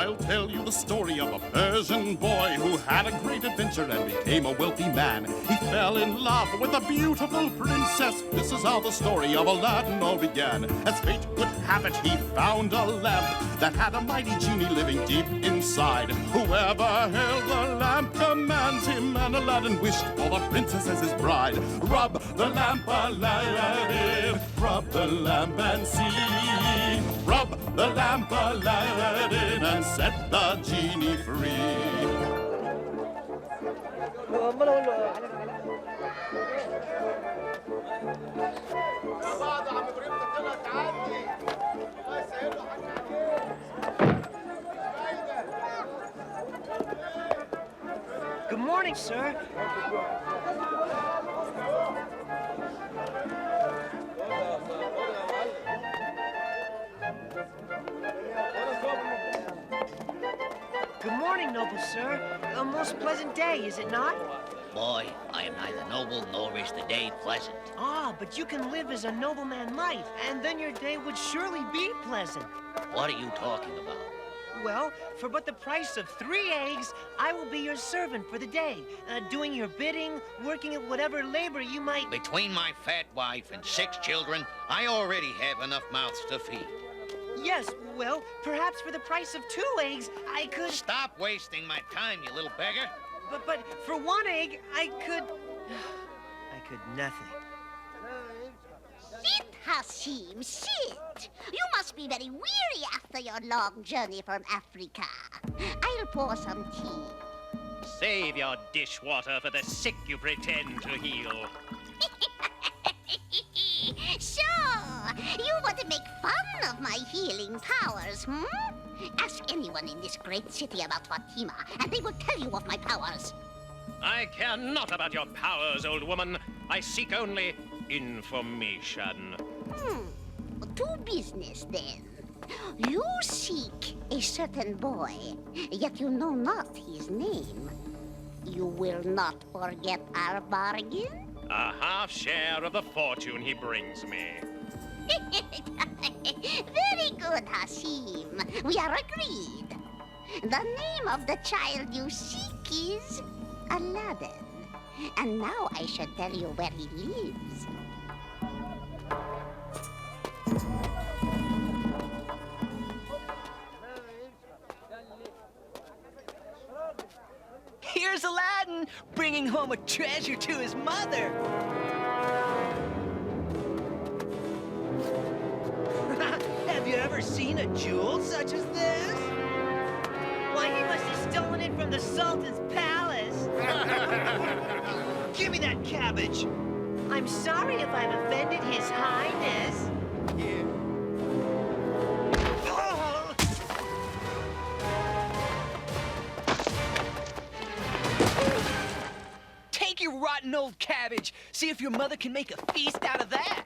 I'll tell you the story of a Persian boy who had a great adventure and became a wealthy man. He fell in love with a beautiful princess. This is how the story of Aladdin all began. As fate would have it, he found a lamp that had a mighty genie living deep inside. Whoever held the lamp commands him, and Aladdin wished for the princess as his bride. Rub the lamp, Aladdin, rub the lamp and see. Rub the lamp, Aladdin, and set the genie free. Good morning, sir. Good morning, noble sir. A most pleasant day, is it not? Boy, I am neither noble nor is the day pleasant. Ah, but you can live as a nobleman might, and then your day would surely be pleasant. What are you talking about? Well, for but the price of 3 eggs, I will be your servant for the day, doing your bidding, working at whatever labor you might... Between my fat wife and 6 children, I already have enough mouths to feed. Yes, well, perhaps for the price of 2 eggs, I could... Stop wasting my time, you little beggar. But for 1 egg, I could... I could nothing. Sit, Hasim, sit. You must be very weary after your long journey from Africa. I'll pour some tea. Save your dishwater for the sick you pretend to heal. Sure, you want to make fun of my healing powers, hmm? Ask anyone in this great city about Fatima, and they will tell you of my powers. I care not about your powers, old woman. I seek only information. To business, then. You seek a certain boy, yet you know not his name. You will not forget our bargain? A half share of the fortune he brings me. Very good, Hasim. We are agreed. The name of the child you seek is Aladdin. And now I should tell you where he lives. Here's Aladdin, bringing home a treasure to his mother. Have you ever seen a jewel such as this? Why, he must have stolen it from the Sultan's palace. Give me that cabbage. I'm sorry if I've offended His Highness. Oh! Take your rotten old cabbage. See if your mother can make a feast out of that.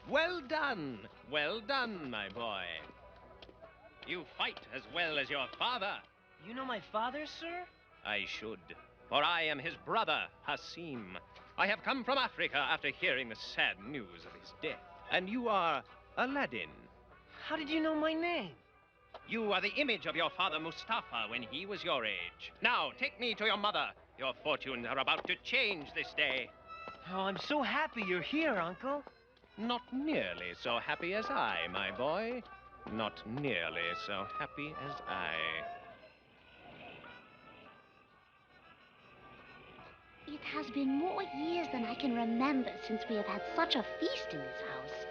Well done, my boy. You fight as well as your father. You know my father, sir? I should, for I am his brother, Hasim. I have come from Africa after hearing the sad news of his death. And you are Aladdin. How did you know my name? You are the image of your father Mustafa when he was your age. Now, take me to your mother. Your fortunes are about to change this day. Oh, I'm so happy you're here, Uncle. Not nearly so happy as I, my boy. Not nearly so happy as I. It has been more years than I can remember since we have had such a feast in this house.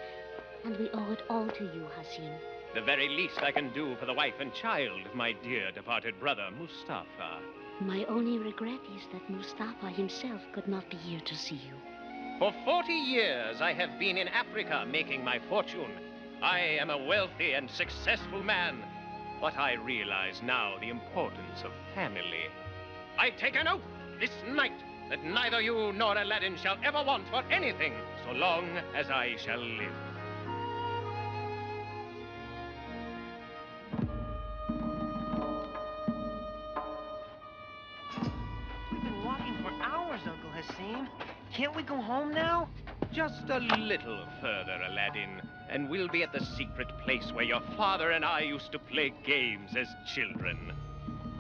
And we owe it all to you, Hasim. The very least I can do for the wife and child of my dear departed brother, Mustafa. My only regret is that Mustafa himself could not be here to see you. For 40 years I have been in Africa making my fortune. I am a wealthy and successful man, but I realize now the importance of family. I take an oath this night that neither you nor Aladdin shall ever want for anything so long as I shall live. We've been walking for hours, Uncle Hasim. Can't we go home now? Just a little further, Aladdin, and we'll be at the secret place where your father and I used to play games as children.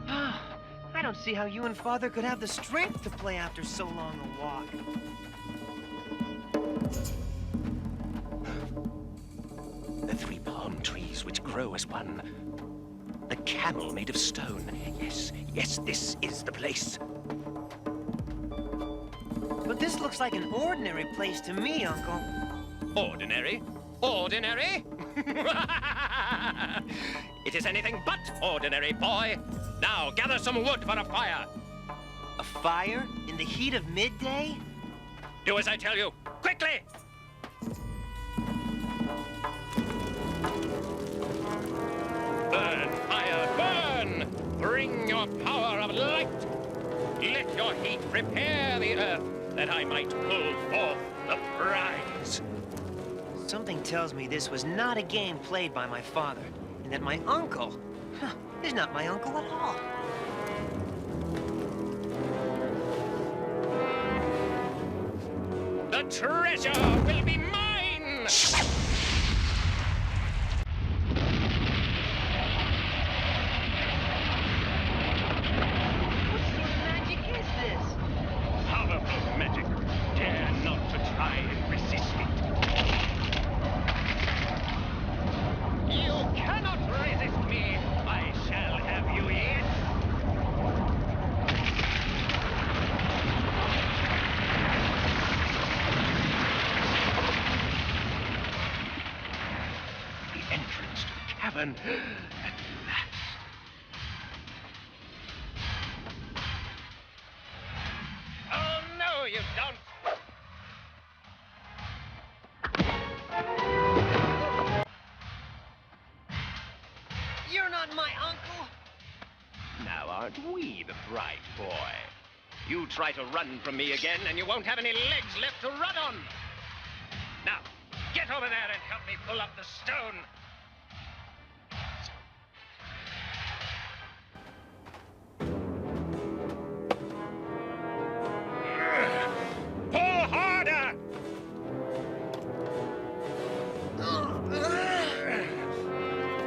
I don't see how you and Father could have the strength to play after so long a walk. The 3 palm trees which grow as one. The camel made of stone. Yes, yes, this is the place. But this looks like an ordinary place to me, Uncle. Ordinary? Ordinary? It is anything but ordinary, boy. Now, gather some wood for a fire. A fire? In the heat of midday? Do as I tell you. Quickly! Burn, fire, burn! Bring your power of light. Let your heat prepare the earth, that I might pull forth the prize. Something tells me this was not a game played by my father, and that my uncle is not my uncle at all. The treasure will be mine! What sort of magic is this? Powerful magic. Dare not to try and resist it. You cannot resist me. I shall have you yet. The entrance to the cavern at last. Oh, no, you don't. You're not my uncle. Now, aren't we the bright boy? You try to run from me again, and you won't have any legs left to run on. Now, get over there and help me pull up the stone. Pull harder!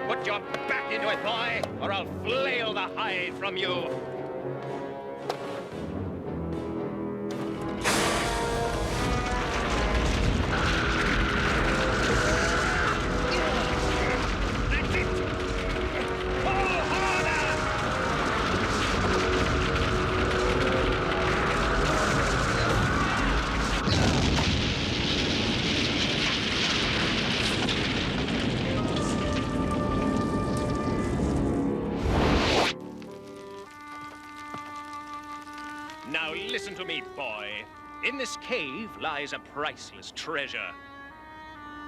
Put your back into it, boy, or I'll flail the hide from you. That's it! Pull harder! Now listen to me, boy. In this cave lies a priceless treasure.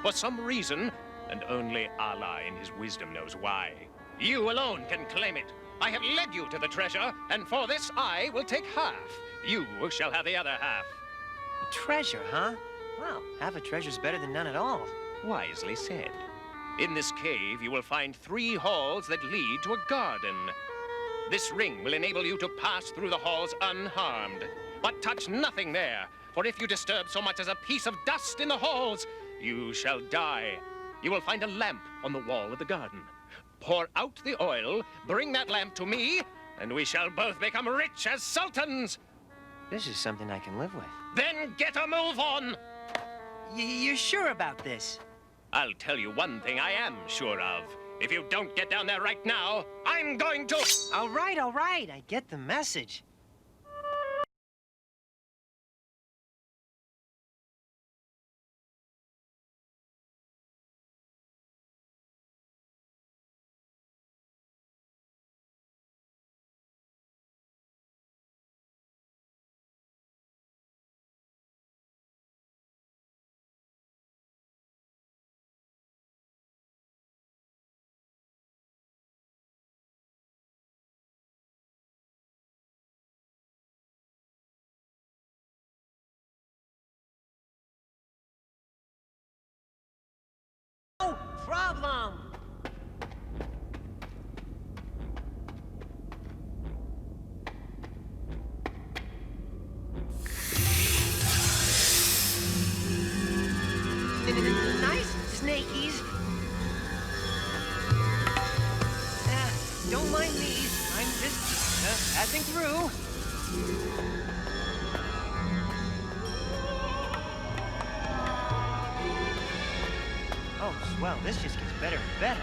For some reason, and only Allah in his wisdom knows why, you alone can claim it. I have led you to the treasure, and for this I will take half. You shall have the other half. A treasure, huh? Well, half a treasure's better than none at all. Wisely said. In this cave, you will find 3 halls that lead to a garden. This ring will enable you to pass through the halls unharmed. But touch nothing there, for if you disturb so much as a piece of dust in the halls, you shall die. You will find a lamp on the wall of the garden. Pour out the oil, bring that lamp to me, and we shall both become rich as sultans. This is something I can live with. Then get a move on. You're sure about this? I'll tell you one thing I am sure of. If you don't get down there right now, I'm going to... All right, I get the message. don't mind me. I'm just passing through. Oh, swell. This just gets better and better.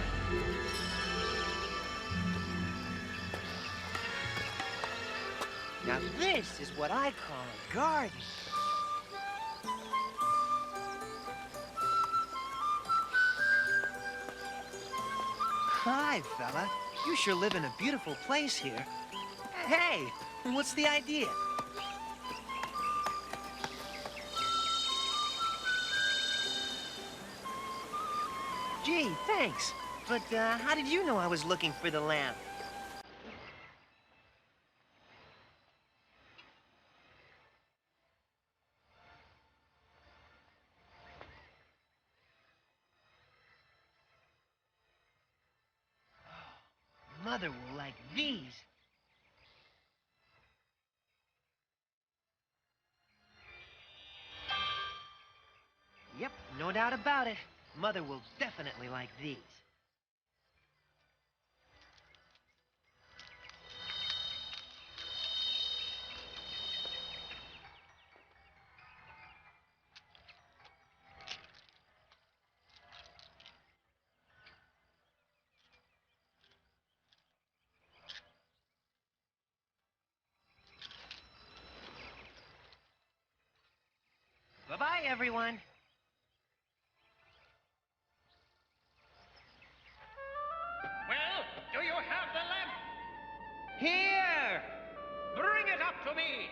Now this is what I call a garden. Hi, fella. You sure live in a beautiful place here. Hey, what's the idea? Gee, thanks. But how did you know I was looking for the lamp? Mother will like these. Yep, no doubt about it. Mother will definitely like these. Bye-bye, everyone. Well, do you have the lamp? Here! Bring it up to me.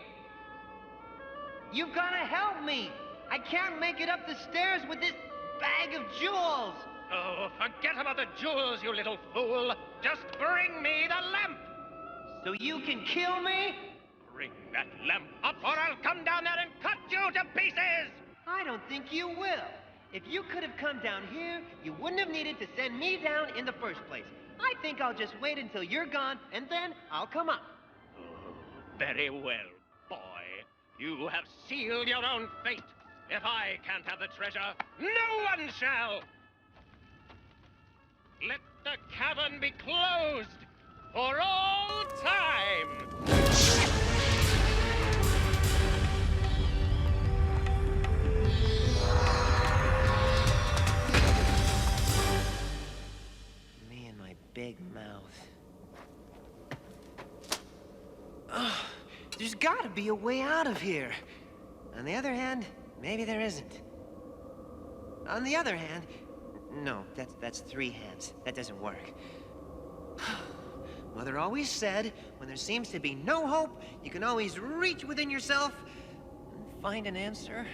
You've got to help me. I can't make it up the stairs with this bag of jewels. Oh, forget about the jewels, you little fool. Just bring me the lamp. So you can kill me? Bring that lamp up or I'll come down there and cut you to pieces. I don't think you will. If you could have come down here, you wouldn't have needed to send me down in the first place. I think I'll just wait until you're gone, and then I'll come up. Oh, very well, boy. You have sealed your own fate. If I can't have the treasure, no one shall. Let the cavern be closed for all time. Me and my big mouth. Ugh, there's gotta be a way out of here. On the other hand, maybe there isn't. On the other hand, no, that's three hands. That doesn't work. Mother always said, when there seems to be no hope, you can always reach within yourself and find an answer.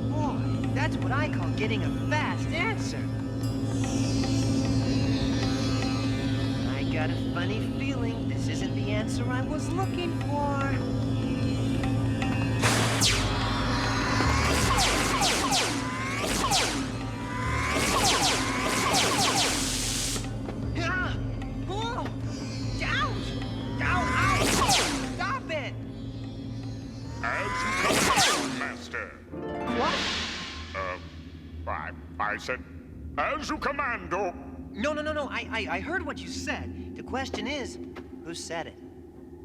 Boy, that's what I call getting a fast answer. I got a funny feeling this isn't the answer I was looking for. I said, as you command, oh. No. I heard what you said. The question is, who said it?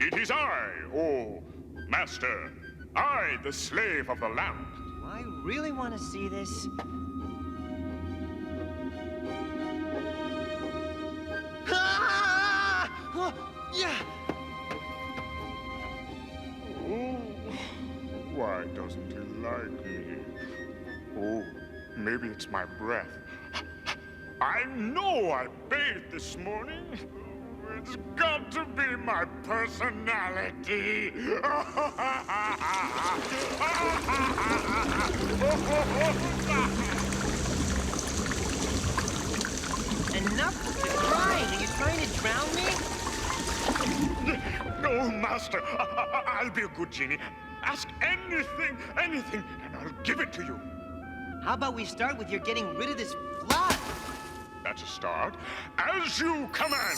It is I, oh, master. I, the slave of the lamp. Do I really want to see this? Ah! Oh, yeah! Oh, why doesn't he like me? Oh, maybe it's my breath. I know I bathed this morning. It's got to be my personality. Enough of the crying. Are you trying to drown me? No, master. I'll be a good genie. Ask anything, and I'll give it to you. How about we start with your getting rid of this flood? That's a start. As you command.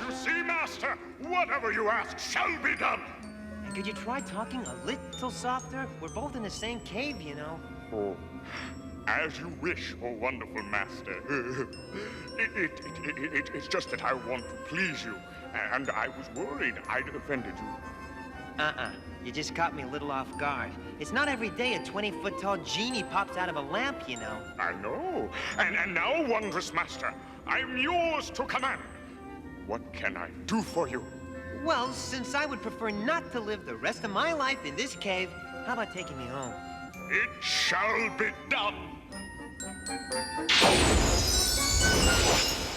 You see, master, whatever you ask shall be done. I Could you try talking a little softer? We're both in the same cave, you know. Oh, as you wish, oh wonderful master. It's just that I want to please you, and I was worried I'd offended you. You just caught me a little off guard. It's not every day a 20-foot-tall genie pops out of a lamp, you know. I know. And now, wondrous master, I'm yours to command. What can I do for you? Well, since I would prefer not to live the rest of my life in this cave, how about taking me home? It shall be done.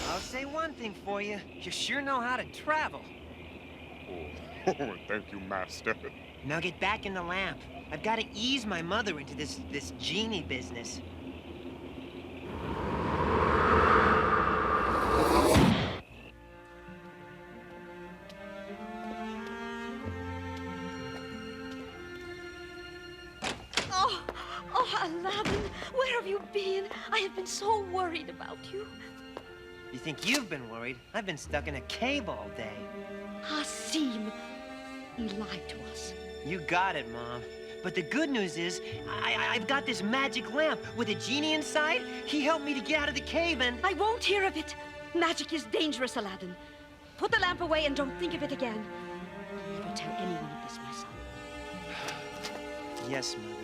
I'll say one thing for you. You sure know how to travel. Oh, thank you, master. Now get back in the lamp. I've got to ease my mother into this genie business. Oh, Aladdin, where have you been? I have been so worried about you. You think you've been worried? I've been stuck in a cave all day. Hasim, he lied to us. You got it, Mom. But the good news is, I've got this magic lamp with a genie inside. He helped me to get out of the cave and... I won't hear of it. Magic is dangerous, Aladdin. Put the lamp away and don't think of it again. Never tell anyone of this, my son. Yes, Mother.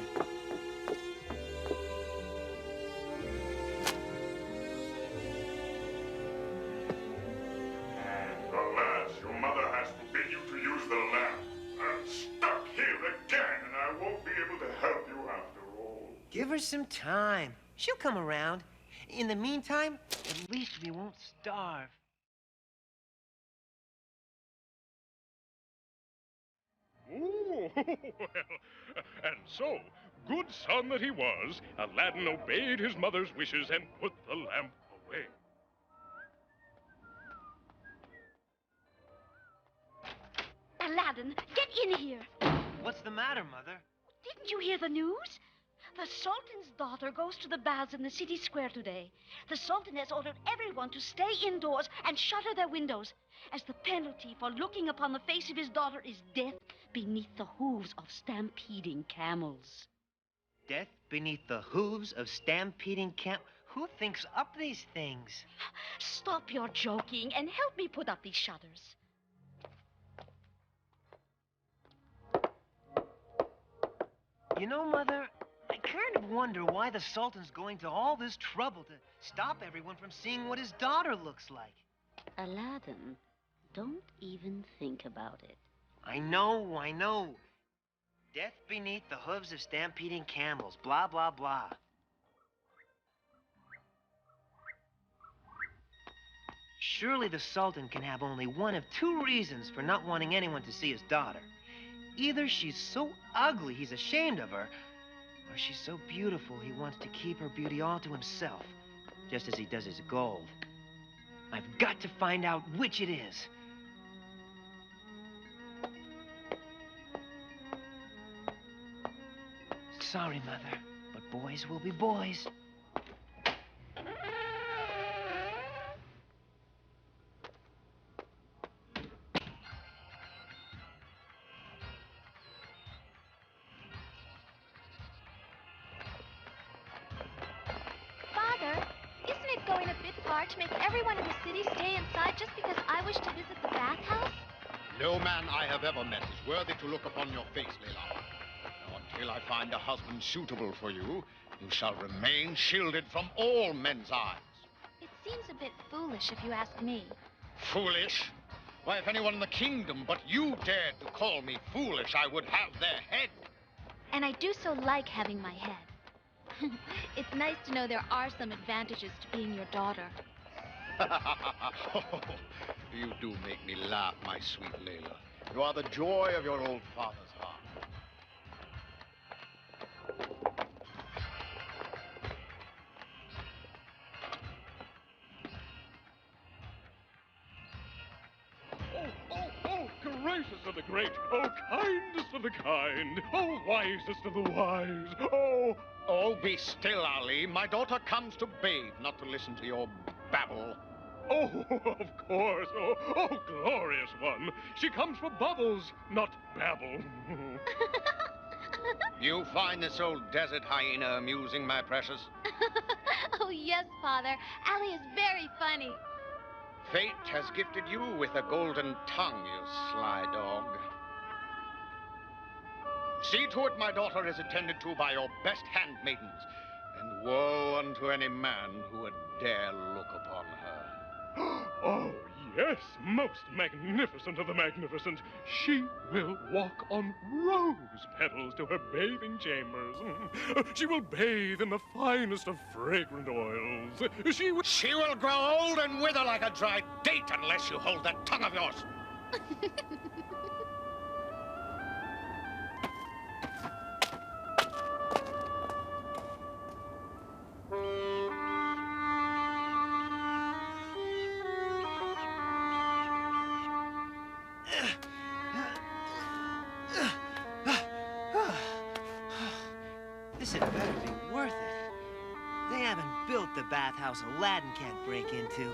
Alas, your mother has forbid you to use the lamp. I'm stuck here again, and I won't be able to help you after all. Give her some time. She'll come around. In the meantime, at least we won't starve. Oh, well, and so, good son that he was, Aladdin obeyed his mother's wishes and put the lamp away. Aladdin, get in here. What's the matter, Mother? Didn't you hear the news? The Sultan's daughter goes to the baths in the city square today. The Sultan has ordered everyone to stay indoors and shutter their windows, as the penalty for looking upon the face of his daughter is death beneath the hooves of stampeding camels. Death beneath the hooves of stampeding camp... Who thinks up these things? Stop your joking and help me put up these shutters. You know, Mother, I kind of wonder why the Sultan's going to all this trouble to stop everyone from seeing what his daughter looks like. Aladdin, don't even think about it. I know. Death beneath the hooves of stampeding camels, blah, blah, blah. Surely the Sultan can have only one of two reasons for not wanting anyone to see his daughter. Either she's so ugly he's ashamed of her, or she's so beautiful he wants to keep her beauty all to himself, just as he does his gold. I've got to find out which it is. Sorry, Mother, but boys will be boys. Going a bit far to make everyone in the city stay inside just because I wish to visit the bathhouse? No man I have ever met is worthy to look upon your face, Layla. Now, until I find a husband suitable for you, you shall remain shielded from all men's eyes. It seems a bit foolish if you ask me. Foolish? Why, if anyone in the kingdom but you dared to call me foolish, I would have their head. And I do so like having my head. It's nice to know there are some advantages to being your daughter. You do make me laugh, my sweet Layla. You are the joy of your old father's heart. Oh, gracious of the great, oh, kindest of the kind, oh, wisest of the wise, oh... Oh, be still, Ali. My daughter comes to bathe, not to listen to your babble. Oh, of course. Oh, glorious one. She comes for bubbles, not babble. You find this old desert hyena amusing, my precious? Oh, yes, Father. Allie is very funny. Fate has gifted you with a golden tongue, you sly dog. See to it my daughter is attended to by your best handmaidens, and woe unto any man who would dare look upon her. Oh, yes, most magnificent of the magnificent. She will walk on rose petals to her bathing chambers. She will bathe in the finest of fragrant oils. She will grow old and wither like a dried date unless you hold that tongue of yours. This had better be worth it. They haven't built the bathhouse Aladdin can't break into.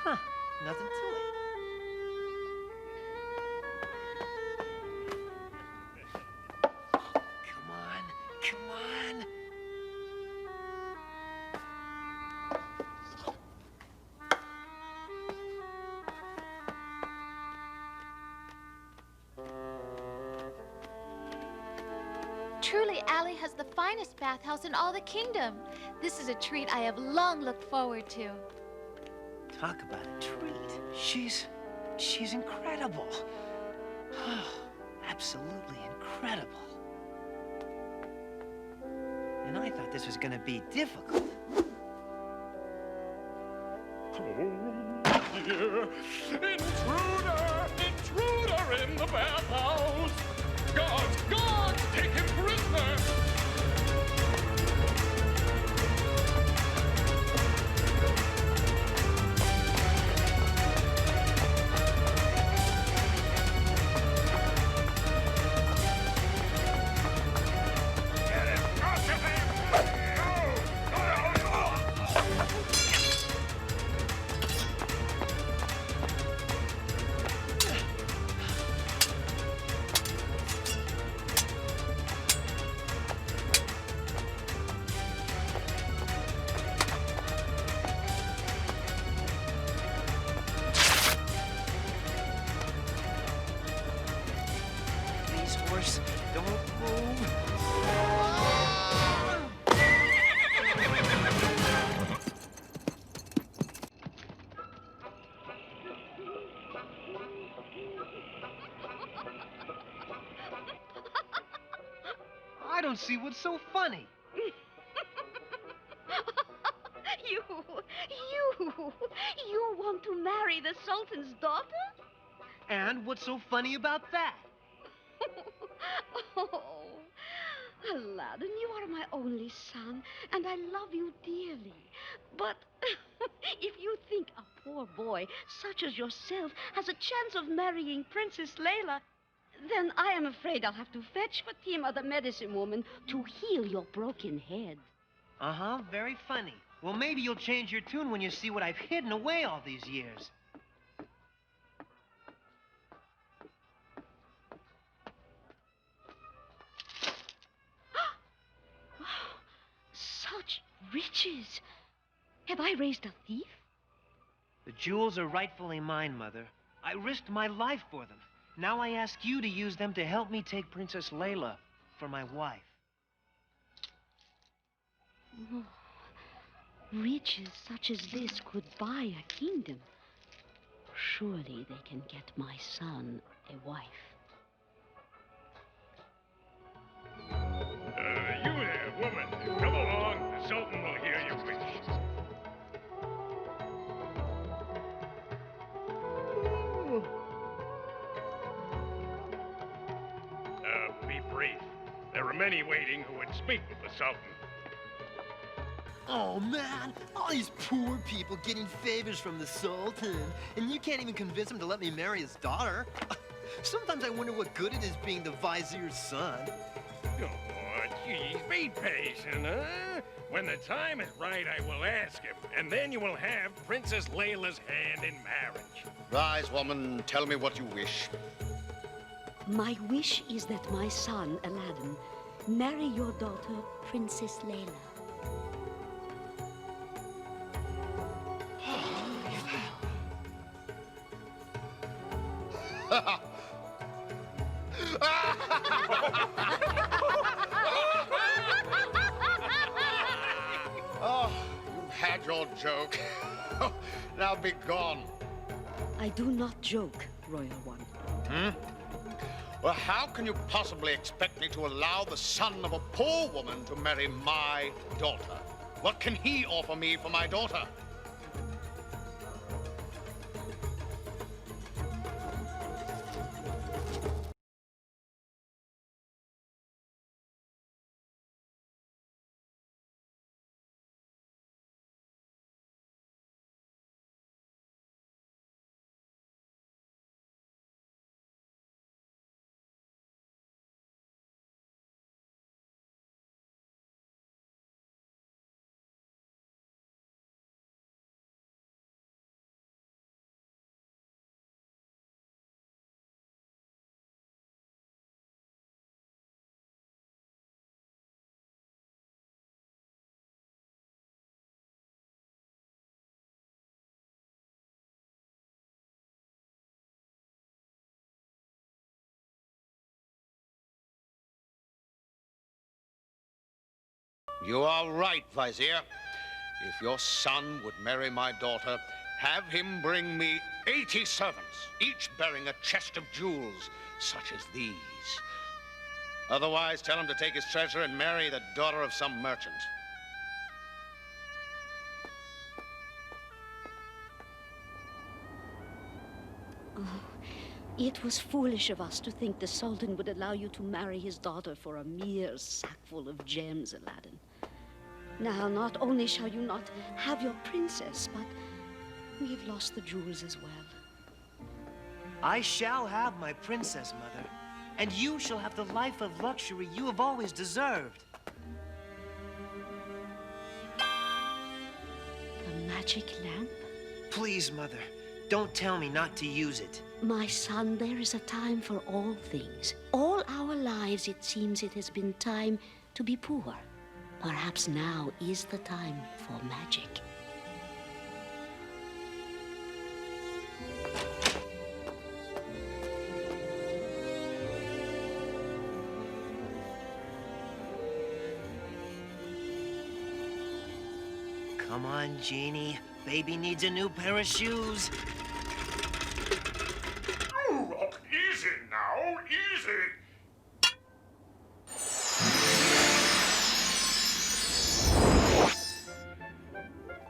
Huh, nothing to it. Come on, come on. Truly, Allie has the finest bathhouse in all the kingdom. This is a treat I have long looked forward to. Talk about a treat. She's incredible. Absolutely incredible. And I thought this was gonna be difficult. Oh, dear. Intruder! Intruder in the bathhouse! Guards! Guards! Take him prisoner! Horse, don't move. I don't see what's so funny. You want to marry the Sultan's daughter? And what's so funny about that? Oh, Aladdin, you are my only son, and I love you dearly. But if you think a poor boy such as yourself has a chance of marrying Princess Layla, then I am afraid I'll have to fetch Fatima, the medicine woman, to heal your broken head. Uh-huh, very funny. Well, maybe you'll change your tune when you see what I've hidden away all these years. Such riches! Have I raised a thief? The jewels are rightfully mine, Mother. I risked my life for them. Now I ask you to use them to help me take Princess Layla for my wife. Oh, riches such as this could buy a kingdom. Surely they can get my son a wife. You there, woman. Come along. The Sultan will hear your wish. Be brief. There are many waiting who would speak with the Sultan. Oh, man, all these poor people getting favors from the Sultan, and you can't even convince him to let me marry his daughter. Sometimes I wonder what good it is being the vizier's son. Oh, geez, be patient, huh? When the time is right, I will ask him, and then you will have Princess Layla's hand in marriage. Rise, woman, tell me what you wish. My wish is that my son, Aladdin, marry your daughter, Princess Layla. Oh, you've had your joke. Now be gone. I do not joke, Royal One. Well, how can you possibly expect me to allow the son of a poor woman to marry my daughter? What can he offer me for my daughter? You are right, Vizier. If your son would marry my daughter, have him bring me 80 servants, each bearing a chest of jewels, such as these. Otherwise, tell him to take his treasure and marry the daughter of some merchant. It was foolish of us to think the Sultan would allow you to marry his daughter for a mere sackful of gems, Aladdin. Now, not only shall you not have your princess, but we've lost the jewels as well. I shall have my princess, Mother, and you shall have the life of luxury you have always deserved. The magic lamp? Please, Mother, don't tell me not to use it. My son, there is a time for all things. All our lives, it seems it has been time to be poor. Perhaps now is the time for magic. Come on, Genie. Baby needs a new pair of shoes. Oh, easy now, easy.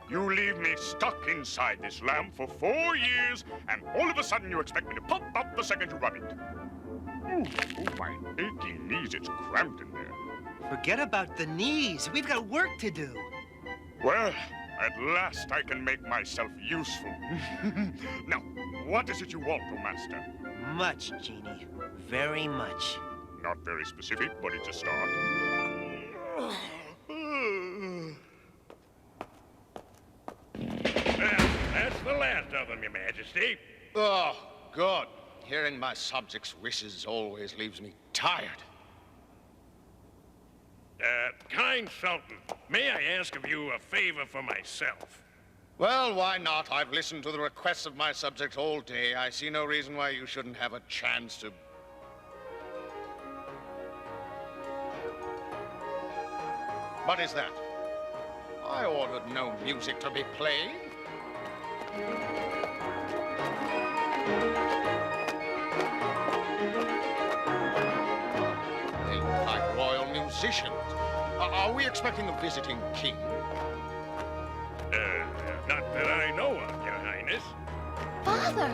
You leave me stuck inside this lamp for 4 years, and all of a sudden you expect me to pop up the second you rub it. Oh, my aching knees, it's cramped in there. Forget about the knees. We've got work to do. Well, at last I can make myself useful. Now, what is it you want, oh master? Much, Genie. Very much. Not very specific, but it's a start. Well, that's the last of them, Your Majesty. Oh, good. Hearing my subjects' wishes always leaves me tired. Kind Sultan, may I ask of you a favor for myself? Well, why not? I've listened to the requests of my subjects all day. I see no reason why you shouldn't have a chance to... What is that? I ordered no music to be played. They look like royal musicians. Are we expecting a visiting king? Not that I know of, Your Highness. Father,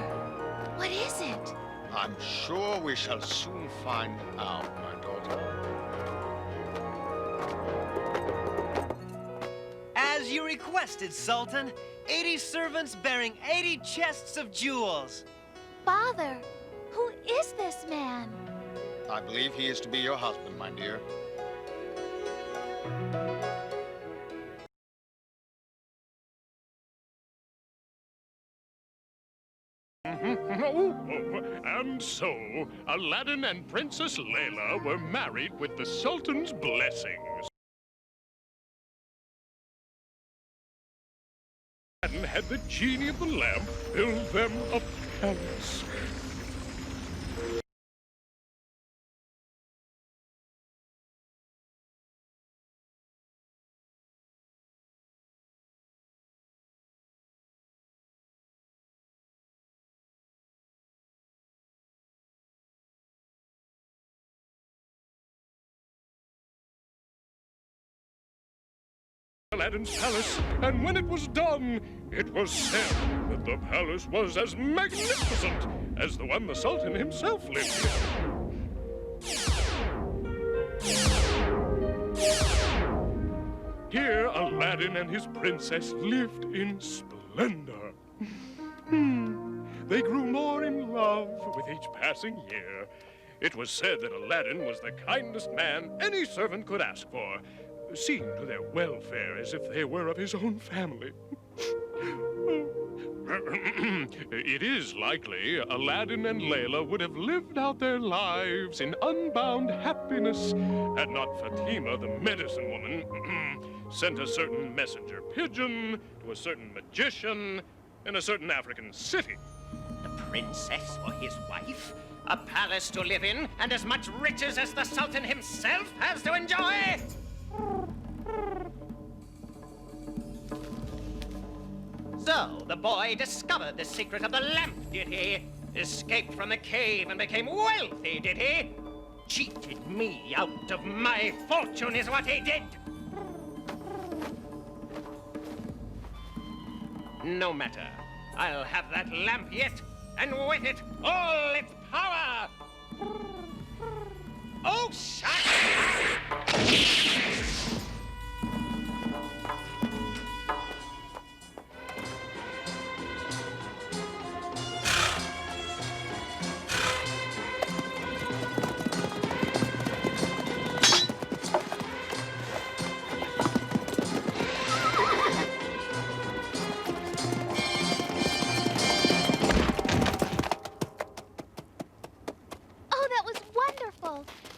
what is it? I'm sure we shall soon find out, my daughter. As you requested, Sultan. 80 servants bearing 80 chests of jewels. Father, Who is this man? I believe he is to be your husband, my dear. And so, Aladdin and Princess Layla were married with the Sultan's blessings. Aladdin had the genie of the lamp build them a palace. Aladdin's palace, and when it was done, it was said that the palace was as magnificent as the one the Sultan himself lived in. Here, Aladdin and his princess lived in splendor. They grew more in love with each passing year. It was said that Aladdin was the kindest man any servant could ask for, seeing to their welfare as if they were of his own family. It is likely Aladdin and Layla would have lived out their lives in unbound happiness had not Fatima, the medicine woman, sent a certain messenger pigeon to a certain magician in a certain African city. The princess for his wife? A palace to live in, and as much riches as the Sultan himself has to enjoy? So, the boy discovered the secret of the lamp, did he? Escaped from the cave and became wealthy, did he? Cheated me out of my fortune is what he did! No matter. I'll have that lamp yet, and with it, all its power! Oh, shut up!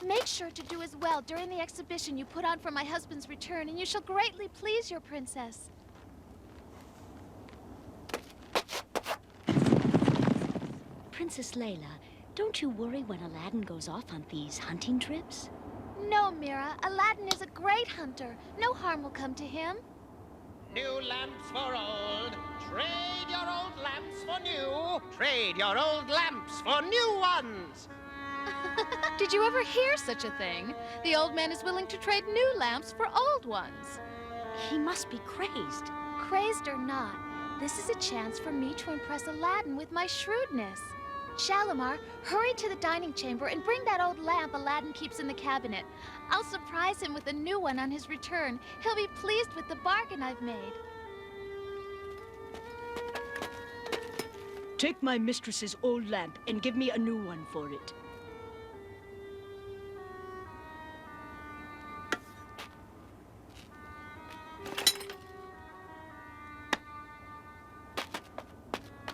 Make sure to do as well during the exhibition you put on for my husband's return, and you shall greatly please your princess. Princess Layla, don't you worry when Aladdin goes off on these hunting trips? No, Mira. Aladdin is a great hunter. No harm will come to him. New lamps for old. Trade your old lamps for new. Trade your old lamps for new ones. Did you ever hear such a thing? The old man is willing to trade new lamps for old ones. He must be crazed. Crazed or not, this is a chance for me to impress Aladdin with my shrewdness. Shalimar, hurry to the dining chamber and bring that old lamp Aladdin keeps in the cabinet. I'll surprise him with a new one on his return. He'll be pleased with the bargain I've made. Take my mistress's old lamp and give me a new one for it.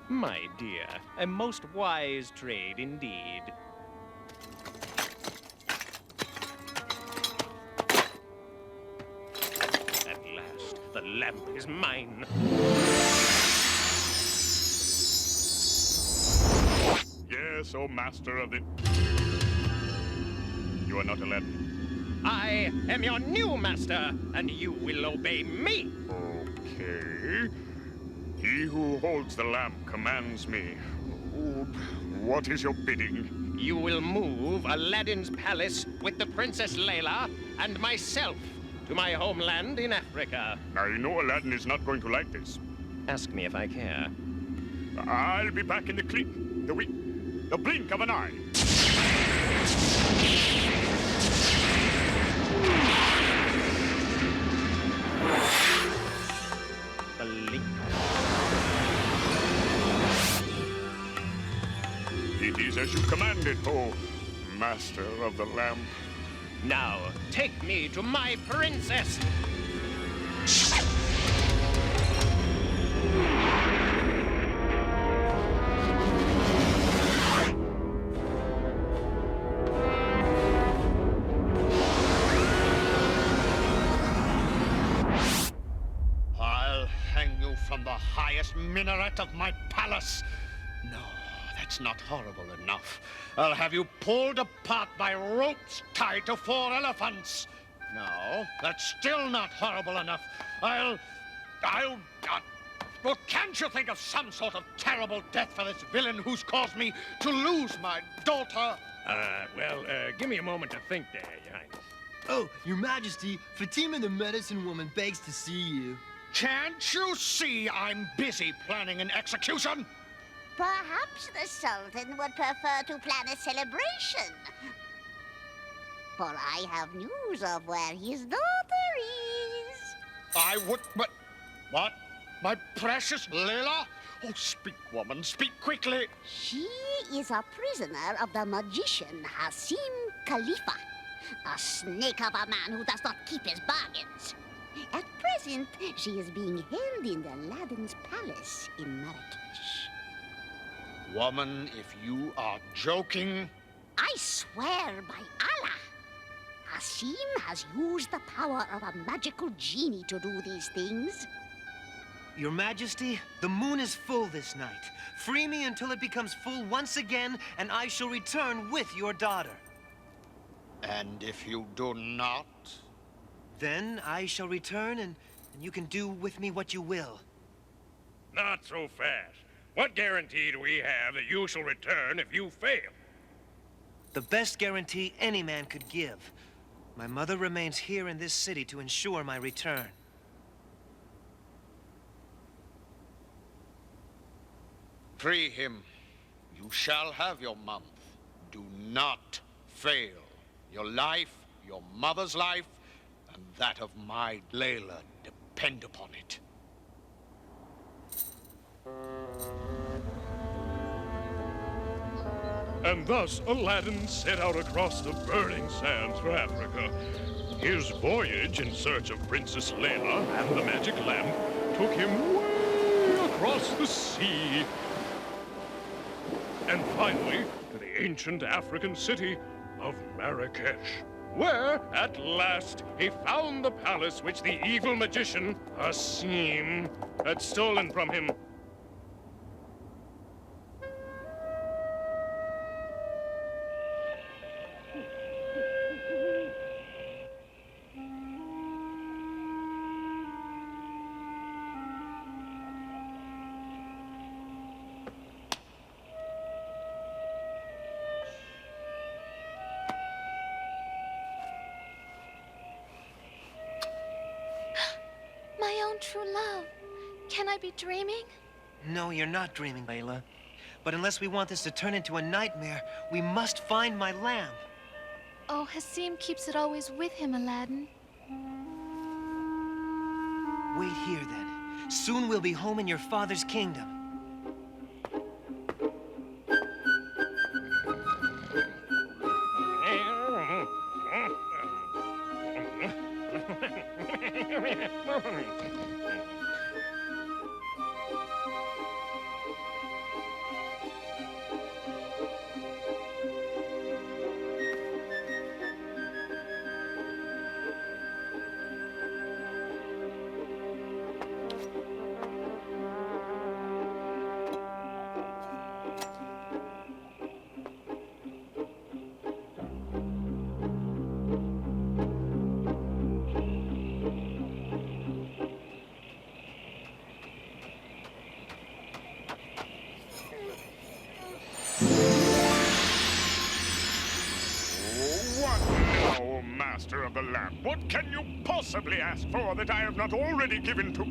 My dear, a most wise trade indeed. At last, the lamp is mine. Yes, O master of the... You are not Aladdin. I am your new master, and you will obey me. Okay. He who holds the lamp commands me. Oh, what is your bidding? You will move Aladdin's palace with the Princess Layla and myself to my homeland in Africa. Now, you know Aladdin is not going to like this. Ask me if I care. I'll be back in the the blink of an eye. Blink. It please, as you commanded, oh, Master of the Lamp. Now, take me to my princess. I'll hang you from the highest minaret of my palace. No, that's not horrible enough. I'll have you pulled apart by ropes tied to 4 elephants. No, that's still not horrible enough. Well, can't you think of some sort of terrible death for this villain who's caused me to lose my daughter? Give me a moment to think there, Your Highness. Oh, Your Majesty, Fatima the medicine woman begs to see you. Can't you see I'm busy planning an execution? Perhaps the Sultan would prefer to plan a celebration. For I have news of where his daughter is. But what? My precious Layla? Oh, speak, woman, speak quickly. She is a prisoner of the magician Hassim Khalifa, a snake of a man who does not keep his bargains. At present, she is being held in the Aladdin's palace in Marrakesh. Woman, if you are joking... I swear by Allah, Hassim has used the power of a magical genie to do these things. Your Majesty, the moon is full this night. Free me until it becomes full once again, and I shall return with your daughter. And if you do not? Then I shall return, and you can do with me what you will. Not so fast. What guarantee do we have that you shall return if you fail? The best guarantee any man could give. My mother remains here in this city to ensure my return. Free him. You shall have your month. Do not fail. Your life, your mother's life, and that of my Layla depend upon it. And thus Aladdin set out across the burning sands for Africa. His voyage in search of Princess Layla and the magic lamp took him way across the sea. And finally, to the ancient African city of Marrakesh, where, at last, he found the palace which the evil magician, Hassim, had stolen from him. My own true love. Can I be dreaming? No, you're not dreaming, Layla. But unless we want this to turn into a nightmare, we must find my lamb. Oh, Hassim keeps it always with him, Aladdin. Wait here, then. Soon we'll be home in your father's kingdom. Master of the Lamp, what can you possibly ask for that I have not already given to...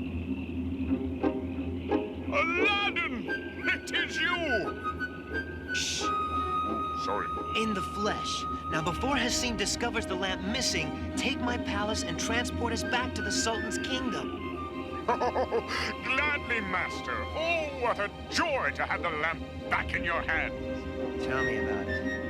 Aladdin! It is you! Shh. Oh, sorry. In the flesh. Now, before Hassim discovers the lamp missing, take my palace and transport us back to the Sultan's kingdom. Gladly, Master. Oh, what a joy to have the lamp back in your hands. Tell me about it.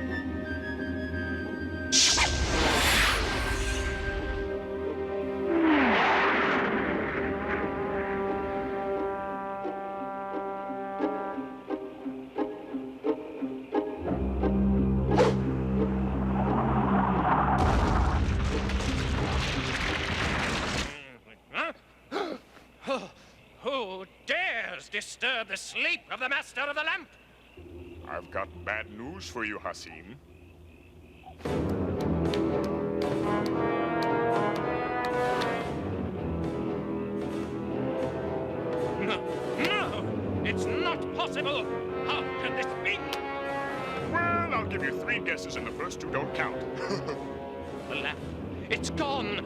Who dares disturb the sleep of the Master of the Lamp? I've got bad news for you, Hassim. No! It's not possible! How can this be? Well, I'll give you 3 guesses, and the first 2 don't count. The lamp, it's gone!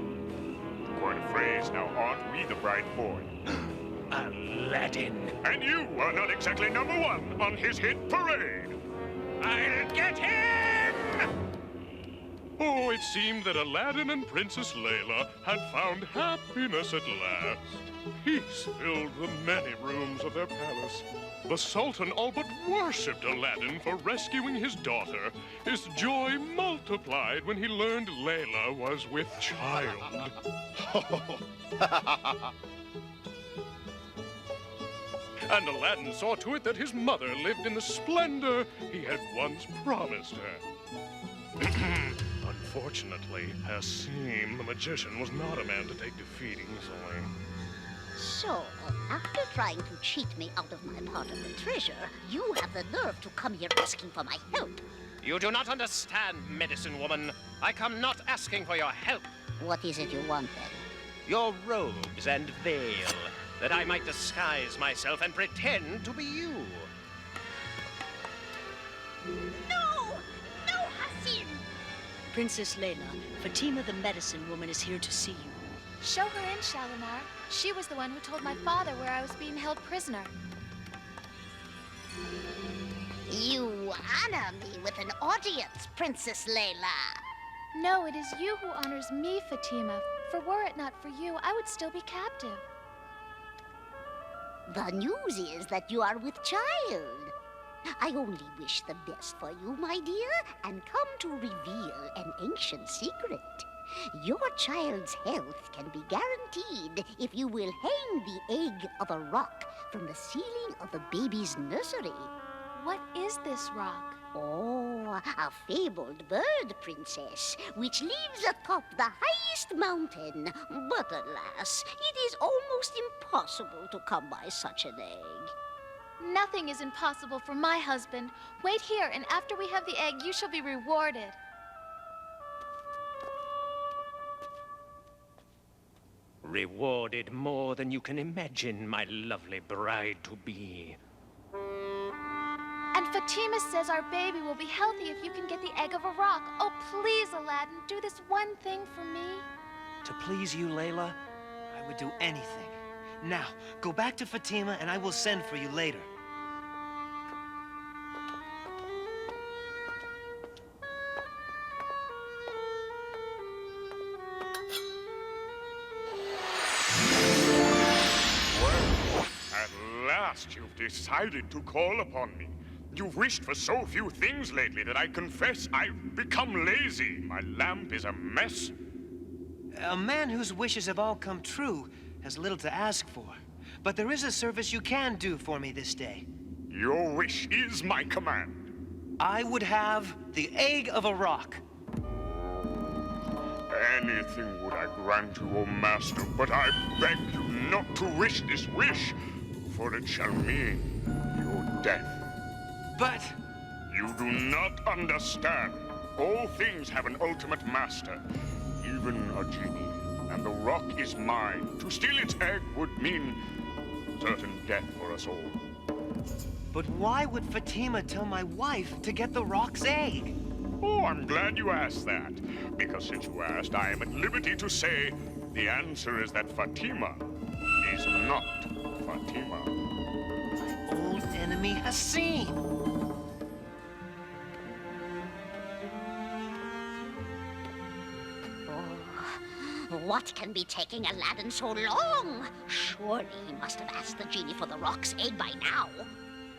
Quite a phrase. Now, aren't we the bright boy? Aladdin. And you are not exactly number 1 on his hit parade. I'll get him! Oh, it seemed that Aladdin and Princess Layla had found happiness at last. Peace filled the many rooms of their palace. The Sultan all but worshipped Aladdin for rescuing his daughter. His joy multiplied when he learned Layla was with child. And Aladdin saw to it that his mother lived in the splendor he had once promised her. Unfortunately, Hassim, the magician, was not a man to take defeat easily. So, after trying to cheat me out of my part of the treasure, you have the nerve to come here asking for my help. You do not understand, medicine woman. I come not asking for your help. What is it you want, then? Your robes and veil, that I might disguise myself and pretend to be you. No! No, Hassim! Princess Layla, Fatima the medicine woman is here to see you. Show her in, Shalimar. She was the one who told my father where I was being held prisoner. You honor me with an audience, Princess Layla. No, it is you who honors me, Fatima. For were it not for you, I would still be captive. The news is that you are with child. I only wish the best for you, my dear, and come to reveal an ancient secret. Your child's health can be guaranteed if you will hang the egg of a rock from the ceiling of the baby's nursery. What is this rock? Oh, a fabled bird, Princess, which lives atop the highest mountain. But alas, it is almost impossible to come by such an egg. Nothing is impossible for my husband. Wait here, and after we have the egg, you shall be rewarded. Rewarded more than you can imagine, my lovely bride-to-be. And Fatima says our baby will be healthy if you can get the egg of a rock. Oh, please, Aladdin, do this one thing for me. To please you, Layla, I would do anything. Now, go back to Fatima and I will send for you later. Well, at last you've decided to call upon me. You've wished for so few things lately that I confess I've become lazy. My lamp is a mess. A man whose wishes have all come true has little to ask for. But there is a service you can do for me this day. Your wish is my command. I would have the egg of a rock. Anything would I grant you, O Master, but I beg you not to wish this wish, for it shall mean your death. But... You do not understand. All things have an ultimate master, even a genie, and the rock is mine. To steal its egg would mean certain death for us all. But why would Fatima tell my wife to get the rock's egg? Oh, I'm glad you asked that. Because since you asked, I am at liberty to say the answer is that Fatima is not Fatima. My old enemy, Hassim. What can be taking Aladdin so long? Surely he must have asked the genie for the rock's aid by now.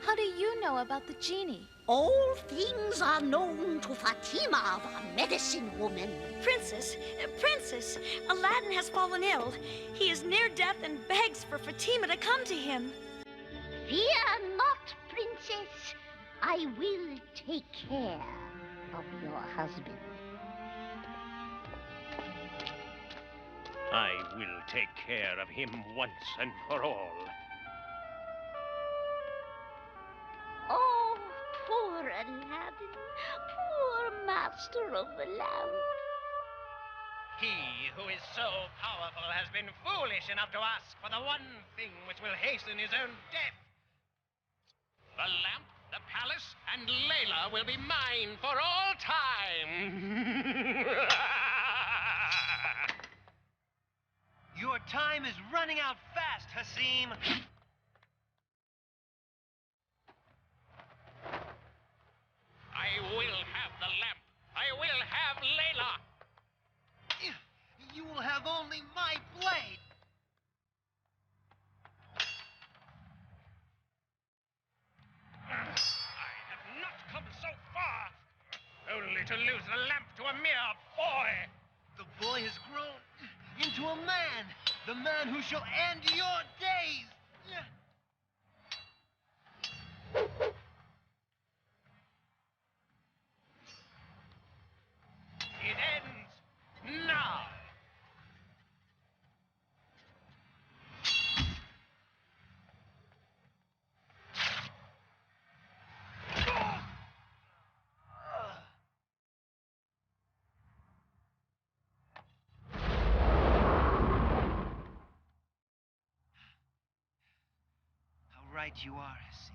How do you know about the genie? All things are known to Fatima, the medicine woman. Princess, Aladdin has fallen ill. He is near death and begs for Fatima to come to him. Fear not, princess. I will take care of your husband. I will take care of him once and for all. Oh, poor Aladdin, poor master of the lamp. He who is so powerful has been foolish enough to ask for the one thing which will hasten his own death. The lamp, the palace, and Layla will be mine for all time. Your time is running out fast, Hasim. I will have the lamp. I will have Layla. You will have only my blade. I have not come so far, only to lose the lamp to a mere boy. The boy has grown into a man, the man who shall end your days. It ends now. How right you are, Hasim.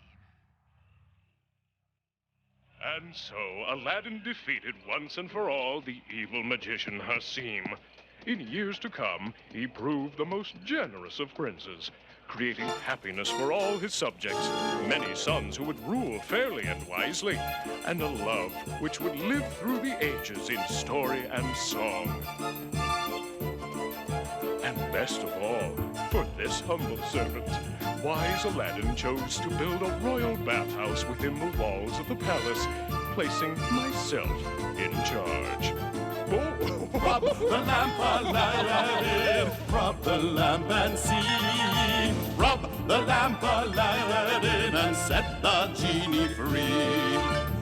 And so Aladdin defeated once and for all the evil magician Hasim. In years to come, he proved the most generous of princes, creating happiness for all his subjects, many sons who would rule fairly and wisely, and a love which would live through the ages in story and song. And best of all, for this humble servant, wise Aladdin chose to build a royal bathhouse within the walls of the palace, placing myself in charge. Rub the lamp, Aladdin, rub the lamp and see. Rub the lamp, Aladdin, and set the genie free.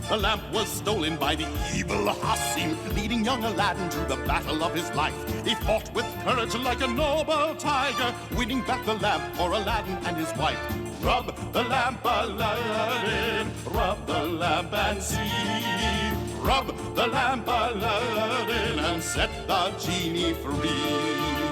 The lamp was stolen by the evil Hasim, leading young Aladdin to the battle of his life. He fought with courage like a noble tiger, winning back the lamp for Aladdin and his wife. Rub the lamp, Aladdin, rub the lamp and see. Rub the lamp, Aladdin, and set the genie free.